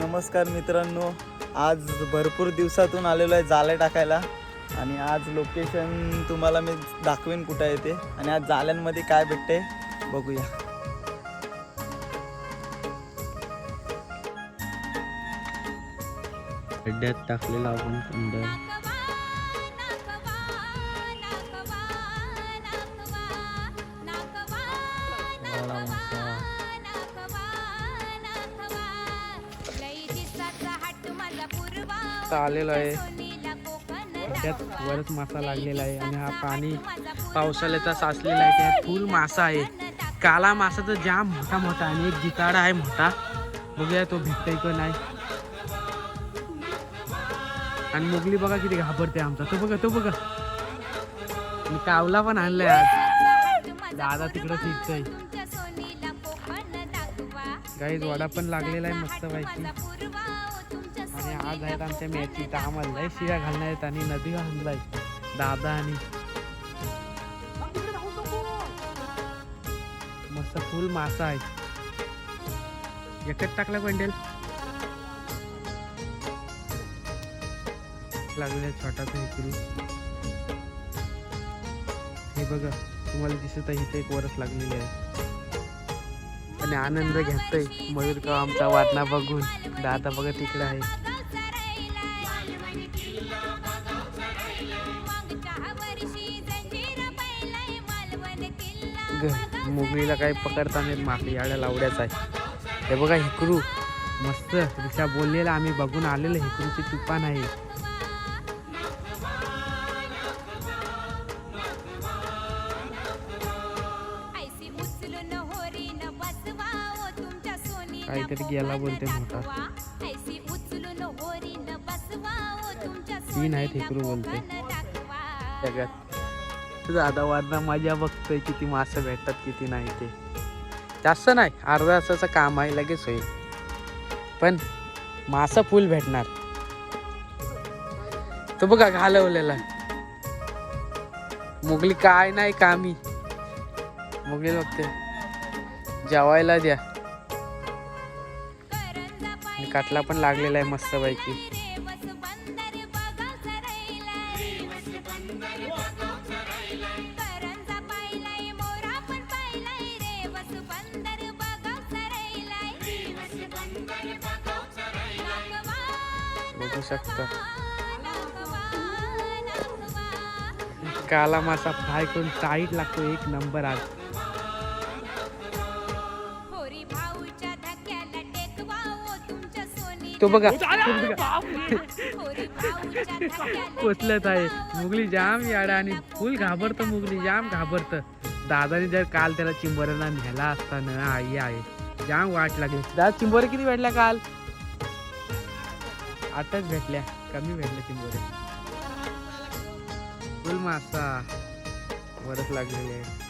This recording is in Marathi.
नमस्कार मित्रांनो, आज भरपूर दिवसातून आलेलो आहे जाळे टाकायला आणि आज लोकेशन तुम्हाला मी दाखवेन कुठे आहे ते आणि आज जाळ्यांमध्ये काय भेटते बघूया. खड्ड्यात टाकलेला आपण सुंदर आलेला आहे. त्यात वरच मासा लागलेला आहे आणि हा पाणी पावसाळ्याचा साचलेला आहे. त्यात फुल मासा आहे. काला मासा तर जाम मोठा मोठा आणि एक जिताडा आहे मोठा. बघूया तो भेटतोय का नाही. आणि मुगली बघा किती घाबरते आमचा. तो बघा मी कावला पण आणलाय आज. दादा तिकडं फिरतोय. गाईज वडा पण लागलेला आहे मस्त पैकी. आणि आज आहेत आमच्या मॅची तर आम्हाला लय शिव्या घालणार आहेत आणि नदी आणलाय दादा आणि मस्त फुल मासा आहे. एकच टाकला बंडेल लागले छोटासा हेकरू. हे बघा तुम्हाला दिसत आहे इथे एक वरस लागलेली आहे आणि आनंद घेतोय मयूर का आमचा वारणा बघून. दादा बघा तिकडे आहे. मुगलीला काही पकडता नाहीत मासे याड्या लावड्याचा आहे. हे बघा हेकरू मस्त रिक्षा बोललेला आम्ही बघून आलेलं. हेकरूची तुफान आहे. काहीतरी गेला बोलते मोठा. तीन आहेत हेकरू बोलते जगात. दादा वारणा मजा बघतोय किती मासे भेटतात किती नाही. ते जास्त नाही, अर्धा तासाचं काम आहे लगेच होईल. पण मासा फुल भेटणार. तो बघा घालवलेला मुगली काय नाही कामी. मुगली बघते जेवायला द्या. काटला पण लागलेला आहे मस्त पैकी. बघू शकता काला मासा फ्राय करून टाईट लागतो एक नंबर. आज तो बघा पोचलत आहे. मुगली जाम याडा आणि फुल घाबरत. मुगली जाम घाबरत. दादाने जर काल त्याला चिंबोऱ्याला नेला असताना आई आहे जाम वाट लागली. दादा चिंबोरे किती भेटल्या काल? 8च भेटल्या, कमी भेटल्या चिंबोरे. फुल मासा वरच लागलेले आहे.